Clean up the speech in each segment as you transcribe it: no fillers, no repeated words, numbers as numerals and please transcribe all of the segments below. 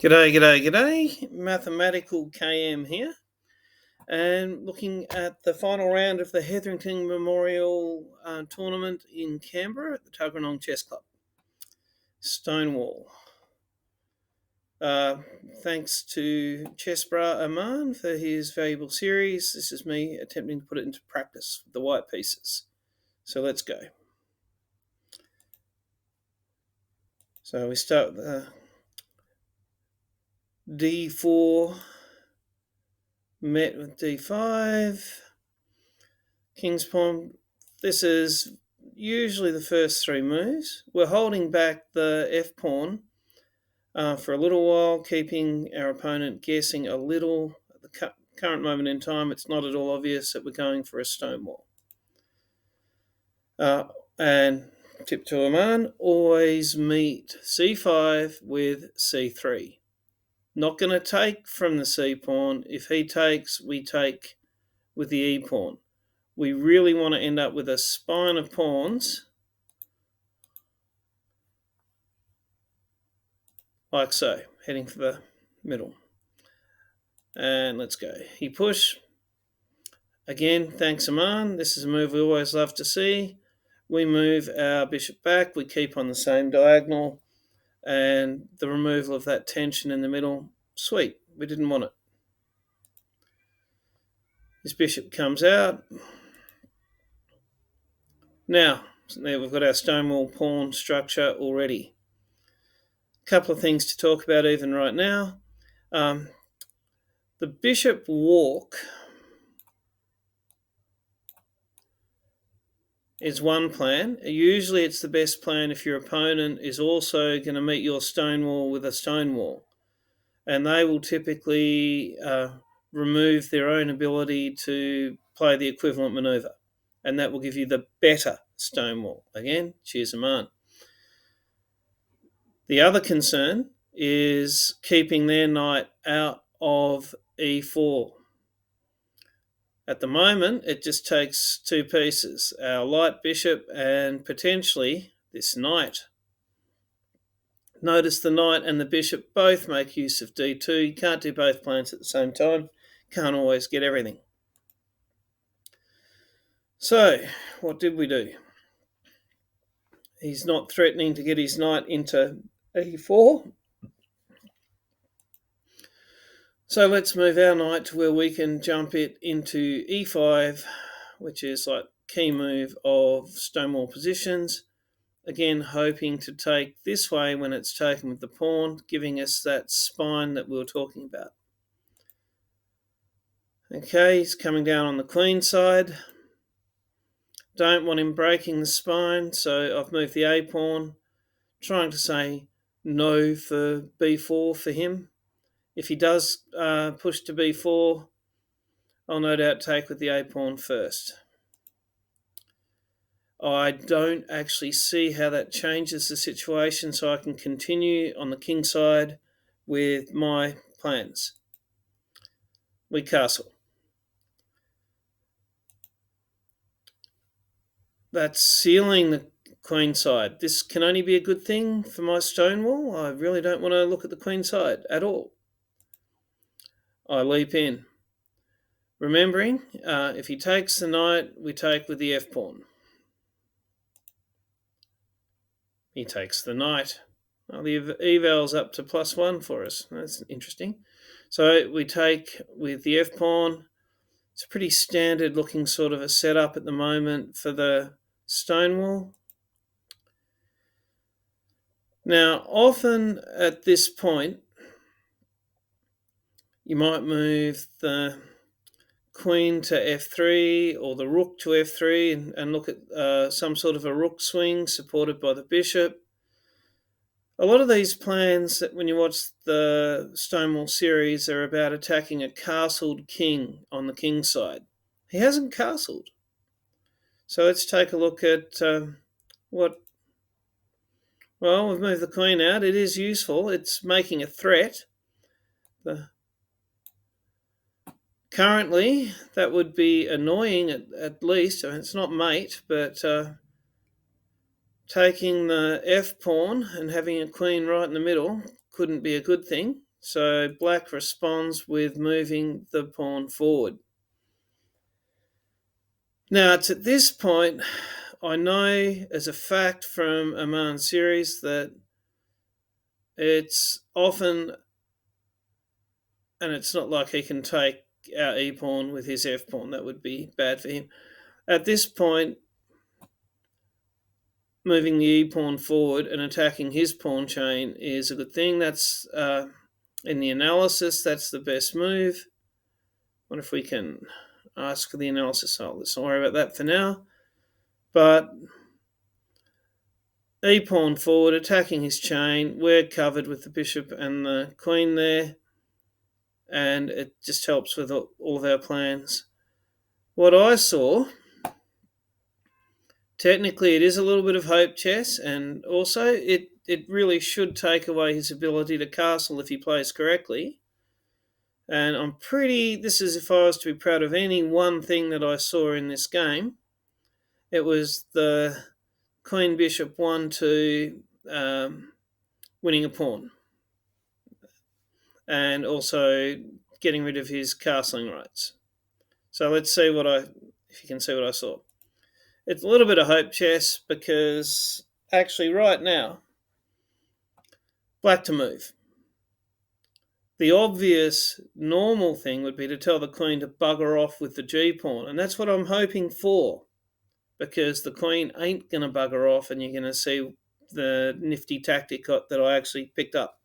G'day. Mathematical KM here, and looking at the final round of the Hetherington Memorial Tournament in Canberra at the Tuggeranong Chess Club. Stonewall. Thanks to Chessbra Aman for his valuable series. This is me attempting to put it into practice with the white pieces. So let's go. So we start with D4 met with D5, King's Pawn. This is usually the first three moves. We're holding back the F pawn for a little while, keeping our opponent guessing a little. At the current moment in time, it's not at all obvious that we're going for a Stonewall. And tip to Aman, always meet C5 with C3. Not going to take from the C pawn. If he takes, we take with the E pawn. We really want to end up with a spine of pawns like so, heading for the middle. And let's go. He push. Again, thanks Aman. This is a move we always love to see. We move our bishop back. We keep on the same diagonal. And the removal of that tension in the middle, sweet. We didn't want it. His bishop comes out. Now, there we've got our Stonewall pawn structure already. A couple of things to talk about even right now. The bishop walk is one plan. Usually it's the best plan if your opponent is also going to meet your Stonewall with a Stonewall. And they will typically remove their own ability to play the equivalent maneuver. And that will give you the better Stonewall. Again, cheers Aman. The other concern is keeping their knight out of E4. At the moment, it just takes two pieces, our light bishop and potentially this knight. Notice the knight and the bishop both make use of D2. You can't do both plans at the same time. Can't always get everything. So, what did we do? He's not threatening to get his knight into E4. So let's move our knight to where we can jump it into E5, which is like key move of Stonewall positions. Again, hoping to take this way when it's taken with the pawn, giving us that spine that we were talking about. Okay, he's coming down on the queen side. Don't want him breaking the spine, so I've moved the A pawn, trying to say no for B4 for him. If he does push to B4, I'll no doubt take with the A pawn first. I don't actually see how that changes the situation, so I can continue on the king side with my plans. We castle. That's sealing the queen side. This can only be a good thing for my Stonewall. I really don't want to look at the queen side at all. I leap in. Remembering, if he takes the knight, we take with the F pawn. He takes the knight. Well, the eval's up to +1 for us. That's interesting. So we take with the F pawn. It's a pretty standard looking sort of a setup at the moment for the Stonewall. Now, often at this point, you might move the queen to F3 or the rook to F3 and look at some sort of a rook swing supported by the bishop. A lot of these plans that when you watch the Stonewall series are about attacking a castled king on the king side. He hasn't castled. So let's take a look at what... Well, we've moved the queen out. It is useful. It's making a threat. Currently, that would be annoying at least. I mean, it's not mate, but taking the F pawn and having a queen right in the middle couldn't be a good thing. So black responds with moving the pawn forward. Now, it's at this point I know as a fact from Aman's series that it's often, and it's not like he can take our e-pawn with his f-pawn. That would be bad for him. At this point, moving the e-pawn forward and attacking his pawn chain is a good thing. That's in the analysis, that's the best move. What if we can ask for the analysis? Oh, let's not worry about that for now. But e-pawn forward, attacking his chain. We're covered with the bishop and the queen there, and it just helps with all of our plans. What I saw, technically it is a little bit of hope chess, and also it really should take away his ability to castle if he plays correctly. And this is if I was to be proud of any one thing that I saw in this game, it was the Queen Bishop 1-2 winning a pawn. And also getting rid of his castling rights. So let's see if you can see what I saw. It's a little bit of hope chess because actually right now, black to move. The obvious normal thing would be to tell the queen to bugger off with the g-pawn, and that's what I'm hoping for, because the queen ain't going to bugger off, and you're going to see the nifty tactic that I actually picked up,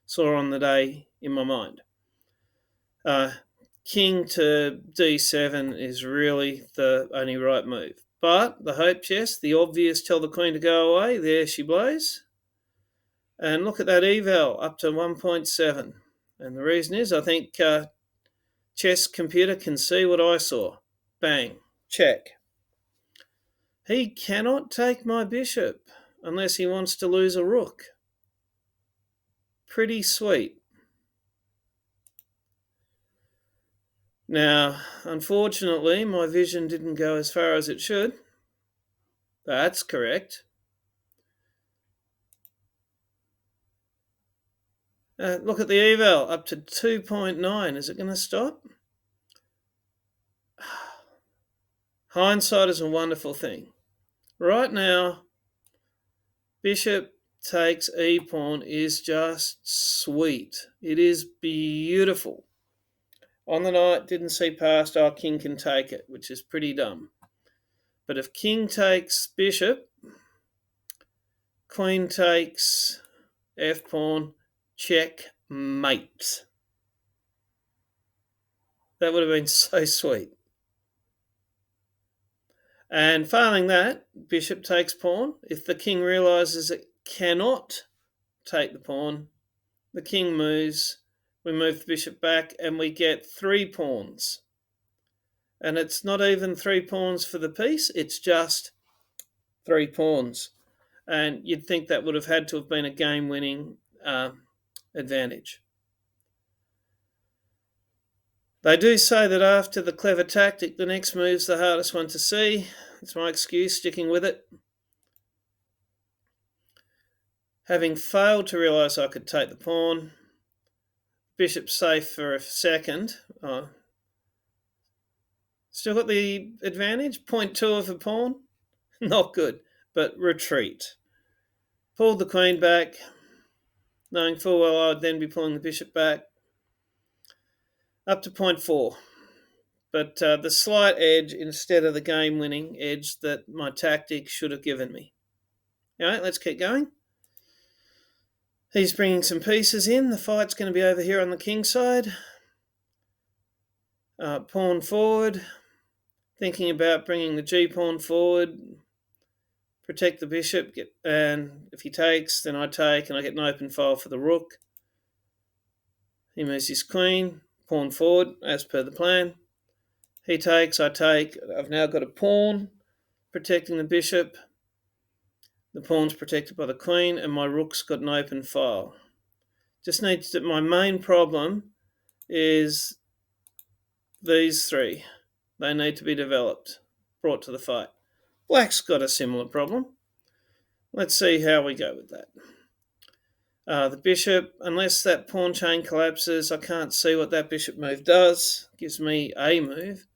saw on the day in my mind. King to d7 is really the only right move. But the hope chess, the obvious tell the queen to go away, there she blows. And look at that eval, up to 1.7. And the reason is, I think chess computer can see what I saw. Bang, check. He cannot take my bishop unless he wants to lose a rook. Pretty sweet. Now, unfortunately, my vision didn't go as far as it should. That's correct. Look at the eval, up to 2.9. Is it going to stop? Hindsight is a wonderful thing. Right now, bishop takes e-pawn is just sweet. It is beautiful. On the night, didn't see past, king can take it, which is pretty dumb. But if king takes bishop, queen takes f-pawn, checkmate. That would have been so sweet. And failing that, bishop takes pawn. If the king realises it cannot take the pawn, the king moves, we move the bishop back, and we get 3 pawns. And it's not even 3 pawns for the piece, it's just 3 pawns. And you'd think that would have had to have been a game-winning advantage. They do say that after the clever tactic, the next move's the hardest one to see. It's my excuse, sticking with it. Having failed to realise I could take the pawn, bishop's safe for a second. Still got the advantage, 0.2 of a pawn. Not good, but retreat. Pulled the queen back, knowing full well I'd then be pulling the bishop back. Up to 0.4. But the slight edge instead of the game-winning edge that my tactic should have given me. All right, let's keep going. He's bringing some pieces in. The fight's going to be over here on the king side. Pawn forward. Thinking about bringing the g-pawn forward. Protect the bishop. And if he takes, then I take, and I get an open file for the rook. He moves his queen. Pawn forward, as per the plan. He takes, I take. I've now got a pawn protecting the bishop. The pawn's protected by the queen, and my rook's got an open file. Just needs to, my main problem is these 3. They need to be developed, brought to the fight. Black's got a similar problem. Let's see how we go with that. The bishop, unless that pawn chain collapses, I can't see what that bishop move does. Gives me a move.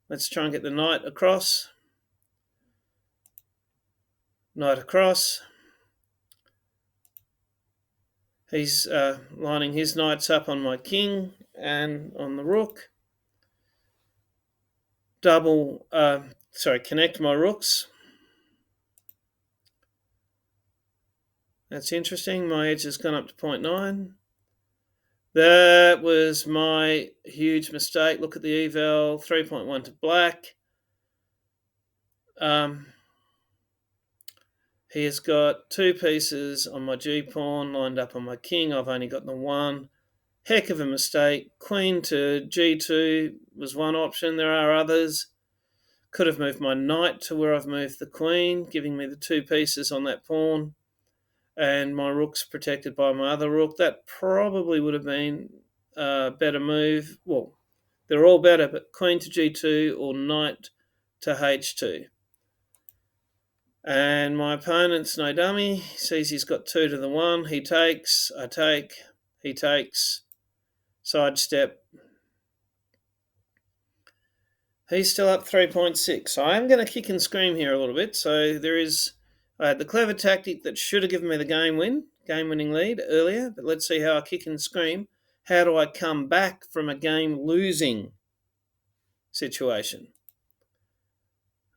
Let's try and get the knight across. Knight across. He's lining his knights up on my king and on the rook. Connect my rooks. That's interesting. My edge has gone up to 0.9. That was my huge mistake. Look at the eval, 3.1 to black. He has got 2 pieces on my g-pawn lined up on my king. I've only got the 1. Heck of a mistake. Queen to g2 was one option. There are others. Could have moved my knight to where I've moved the queen, giving me the 2 pieces on that pawn. And my rook's protected by my other rook. That probably would have been a better move. Well, they're all better, but queen to g2 or knight to h2. And my opponent's no dummy. He sees he's got 2 to the 1. He takes, I take, he takes, sidestep. He's still up 3.6. So I am going to kick and scream here a little bit. So I had the clever tactic that should have given me the game-winning lead earlier. But let's see how I kick and scream. How do I come back from a game-losing situation?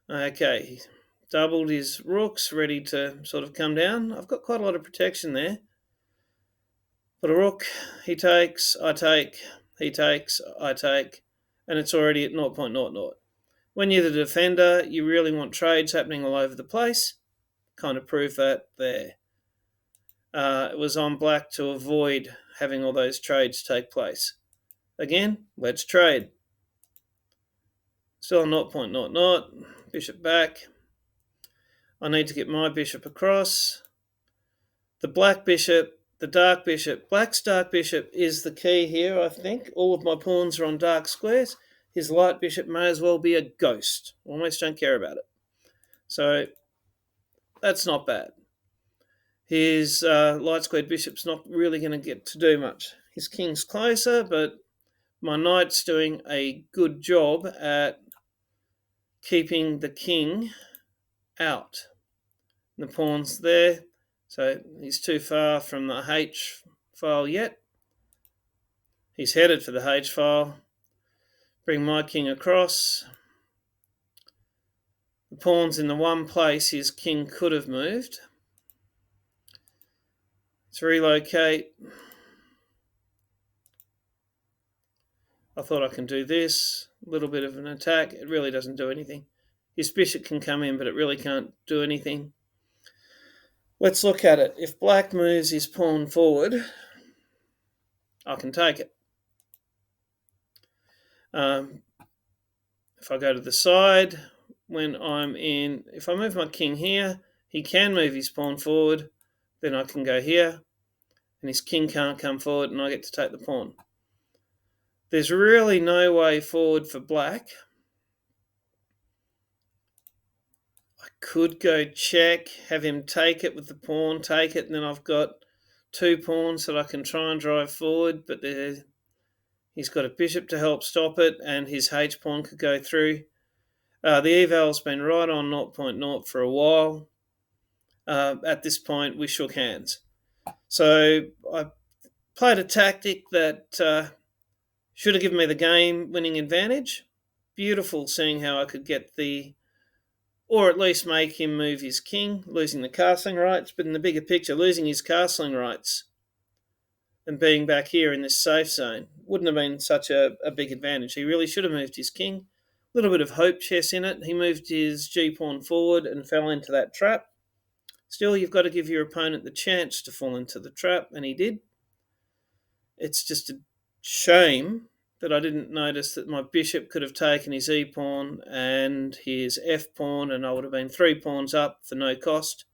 Okay, doubled his rooks, ready to sort of come down. I've got quite a lot of protection there. Put a rook, he takes, I take, he takes, I take, and it's already at 0.00. When you're the defender, you really want trades happening all over the place. Kind of prove that there. It was on black to avoid having all those trades take place. Again, let's trade. Still 0.00. Bishop back. I need to get my bishop across. The black bishop, the dark bishop. Black's dark bishop is the key here, I think. All of my pawns are on dark squares. His light bishop may as well be a ghost. Almost don't care about it. So that's not bad. His light squared bishop's not really going to get to do much. His king's closer, but my knight's doing a good job at keeping the king out. The pawn's there, so he's too far from the H file yet. He's headed for the H file. Bring my king across. The pawn's in the one place his king could have moved. Let's relocate. I thought I can do this. A little bit of an attack. It really doesn't do anything. His bishop can come in, but it really can't do anything. Let's look at it. If black moves his pawn forward, I can take it. If I go to the side, if I move my king here, he can move his pawn forward. Then I can go here, and his king can't come forward, and I get to take the pawn. There's really no way forward for black. I could go check, have him take it with the pawn, take it, and then I've got 2 pawns that I can try and drive forward, but he's got a bishop to help stop it, and his H pawn could go through. The eval's been right on 0.0 for a while. At this point, we shook hands. So I played a tactic that should have given me the game-winning advantage. Beautiful seeing how I could get or at least make him move his king, losing the castling rights. But in the bigger picture, losing his castling rights and being back here in this safe zone wouldn't have been such a big advantage. He really should have moved his king. A little bit of hope chess in it. He moved his g-pawn forward and fell into that trap. Still, you've got to give your opponent the chance to fall into the trap, and he did. It's just a shame that I didn't notice that my bishop could have taken his e-pawn and his f-pawn, and I would have been 3 pawns up for no cost.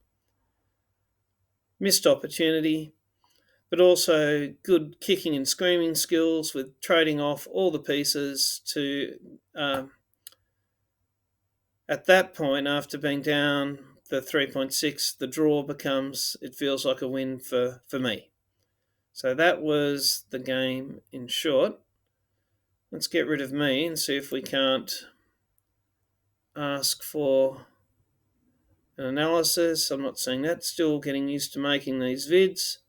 Missed opportunity, but also good kicking and screaming skills with trading off all the pieces to, at that point, after being down the 3.6, the draw becomes, it feels like a win for me. So that was the game in short. Let's get rid of me and see if we can't ask for an analysis. I'm not saying that. Still getting used to making these vids.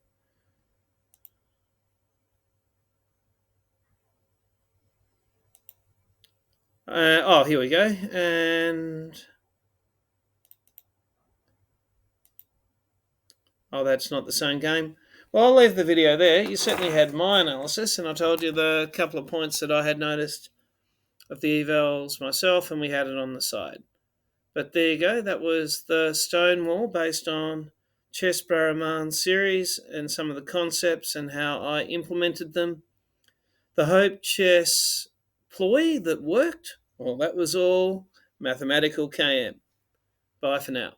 Here we go. And that's not the same game. Well, I'll leave the video there. You certainly had my analysis, and I told you the couple of points that I had noticed of the evals myself, and we had it on the side. But there you go. That was the Stonewall based on Chess Barraman series and some of the concepts and how I implemented them. The Hope Chess ploy that worked, well, that was all mathematical KM. Bye for now.